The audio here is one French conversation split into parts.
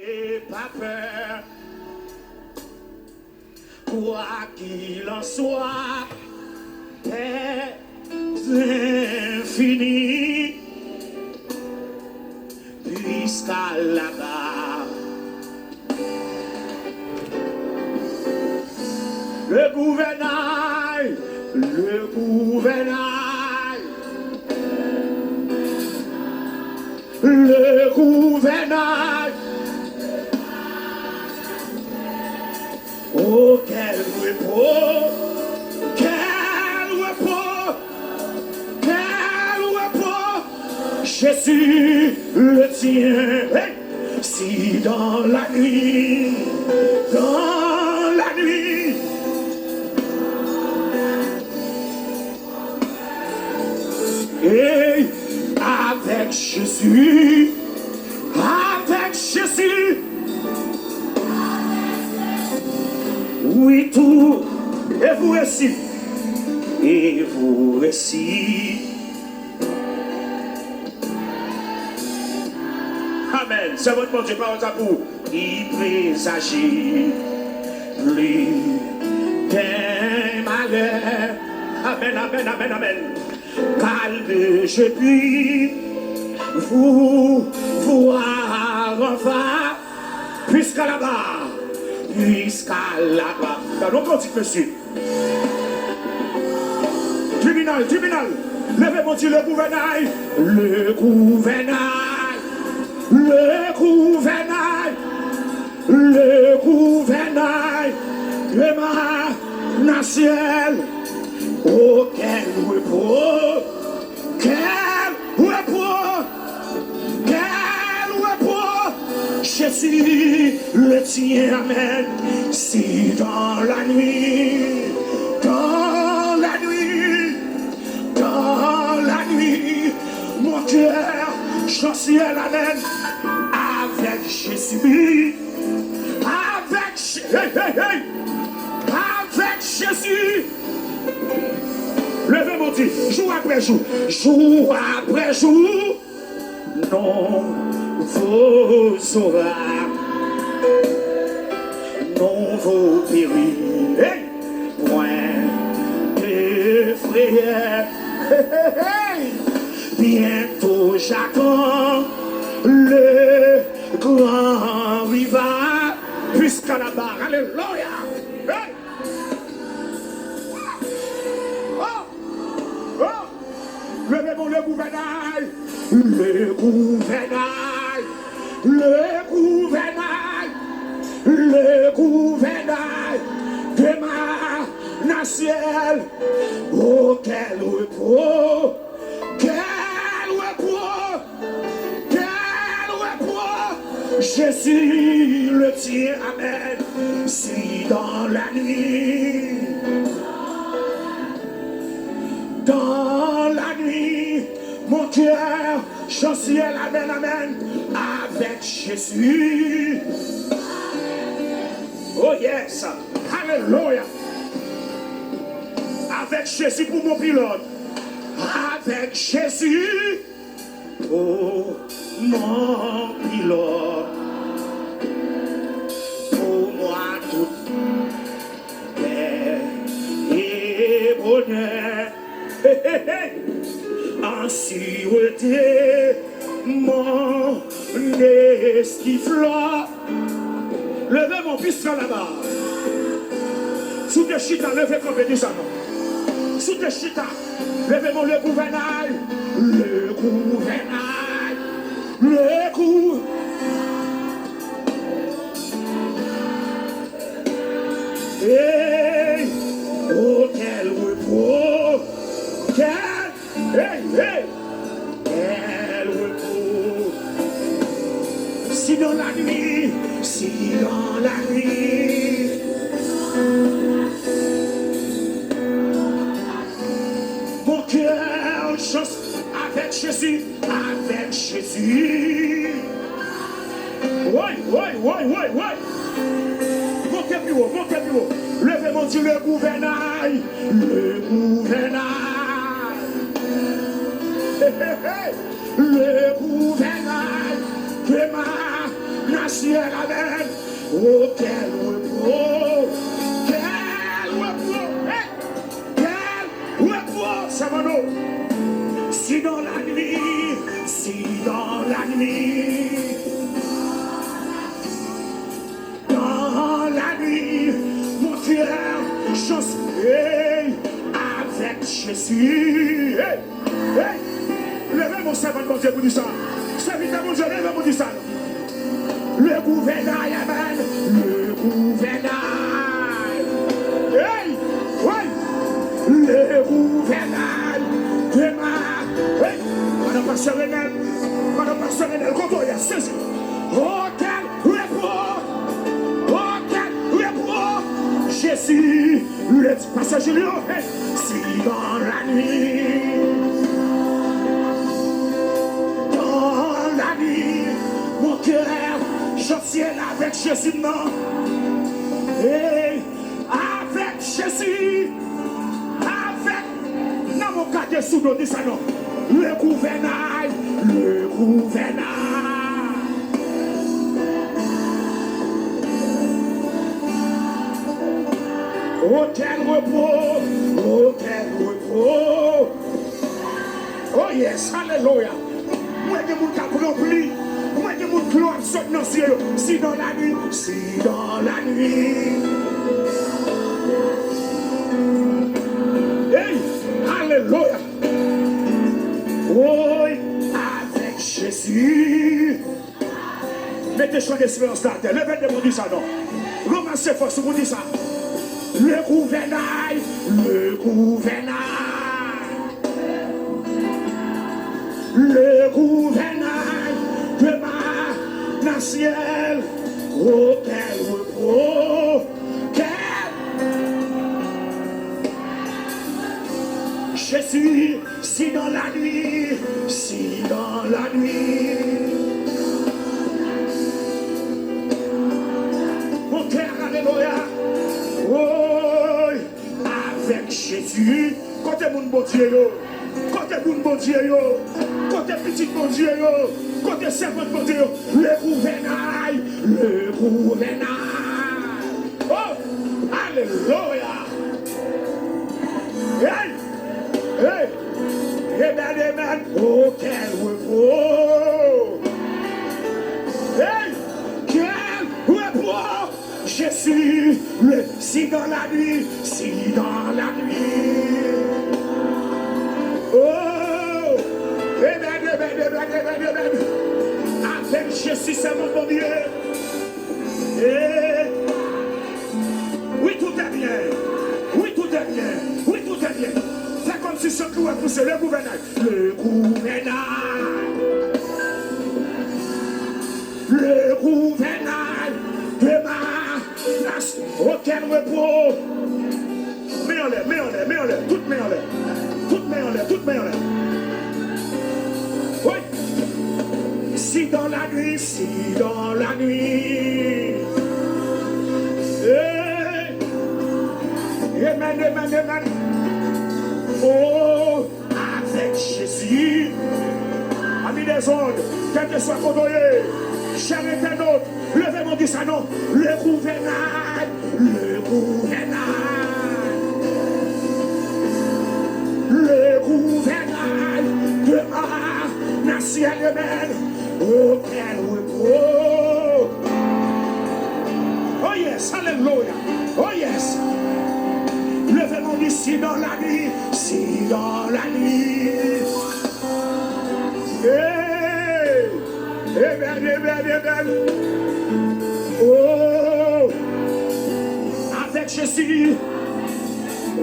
Et pas peur, quoi qu'il en soit, est infini, puisqu'à là-bas, le gouvernail, le gouvernail. Oh, quel repos, Jésus le tien. Hey! Si dans la nuit, et avec Jésus, oui, tout, et vous récit, Amen. C'est votre bon Dieu, parole à vous. Il présagit plus d'un malheur. Amen, amen, amen, amen. Calme, je puis vous voir enfin, jusqu'à là-bas. Dans nos cantiques, monsieur. Tribunal. Levez mon Dieu, le gouvernail. Le ciel. Oh, quel repos. Jésus le tien, amen. Si dans la nuit, mon cœur, je suis à la amen. Avec Jésus, avec Jésus. Levez mon Dieu, jour après jour, non vos orages, non vos périls, point de frayeur. Bientôt j'attends le grand rival, jusqu'à la barre. Alléluia. Hey. Levez-moi le gouvernail, de ma nation. Oh, quel repos, Jésus le tien, amen. Si dans la nuit, mon cœur, je suis amen, amen, avec Jésus. Oh yes, alléluia. Avec Jésus pour mon pilote. Avec Jésus pour mon pilote. Pour moi tout paix et bonheur. En sûreté, mon esquiflot. Levez mon fils là-bas. Sous tes chita, levez comme dit ça. Sous tes chita, levez mon le gouvernail. Hey, oh, quel repos, quel repos. Si dans la nuit, mon cœur chante avec Jésus, Ouais. Montez plus haut. Levez mon Dieu, le gouvernail. Le gouvernail de ma dans le ciel, amen. Oh, quel repos, quel repos, c'est mon nom. Si dans la nuit, mon cœur chante avec Jésus. Hey, hey, levez mon servant, mon Dieu, pour dire ça. Serviteur, mon Dieu, levez mon dire ça. Le gouvernail, amen. Le gouvernail. Hey, ouais. Le gouvernail de ma. Hey, madame Pasteur Renel, quand on y a saisi. Oh, quel repos. Oh, quel repos. Jésus, le passage Julien, hey, si dans la nuit, mon cœur, je ciel avec Jésus, non. Et avec Jésus, avec, dans mon cas de sous dit ça non. Le gouvernail, oh quel repos, oh quel repos. Oh yes, alléluia. Moi qui mon cap rempli, moi qui mon gloire saute dans le ciel. Si dans la nuit, hey, alléluia. Oh, avec Jésus. Mettez choix d'espérance là, levez de mon dit ça non. Romancez force, vous dit ça. Le gouvernail de ma ciel. Oh, quel repos, Jésus, si dans la nuit, mon cœur, alléluia. Oh, avec Jésus, côté mon bon Dieu, côté mon bon Dieu, côté petit bon Dieu, côté servant bon Dieu, le gouvernail. Oh, alléluia. Hey, hey, amen. Oh, quel repos. Hey, quel repos. Jésus, si dans la nuit, oh, amen. Avec Jésus, c'est mon bon Dieu. Et, oui, tout est bien. C'est comme si ce clou a poussé le gouvernail. Le gouvernail de ma nation. Oh, quel repos. Mets en l'air, toutes mains en l'air. Oui. Si dans la nuit. Amen. Oh, avec Jésus. Amis des ondes, quel que soit condamné, cher internaute, levez mon dit ça non. Le gouvernail de ma nation humaine. Oh, quel repos. Oh yes, alléluia. Oh yes. Levez mon dit si dans la nuit. Hey, amen. Oh, avec Jésus,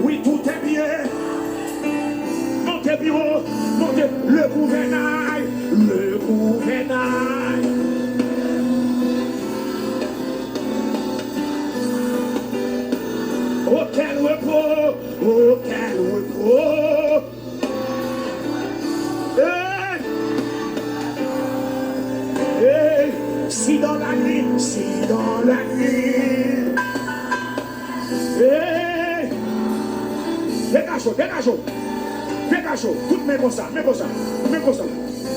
oui, tout est bien. Montez bureau, montez le gouvernail. Oh, quel repos. Hey, si dans la nuit. Hey, dégagez, toutes mes comme ça.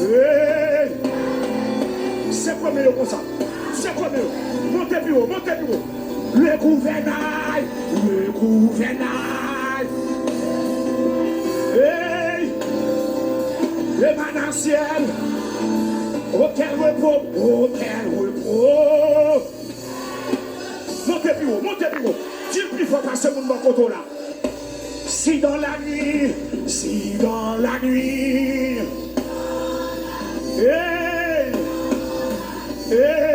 Hey, c'est premier comme ça. c'est comme eux. Montez plus haut, montez plus haut. Le gouvernail, le gouvernail. Hey, le mananciel. Auquel repos, auquel repos. Montez plus haut, montez plus haut. Dis plus fort à ce monde dans le coteau là. Si dans la nuit, si dans la nuit. Hey, hey.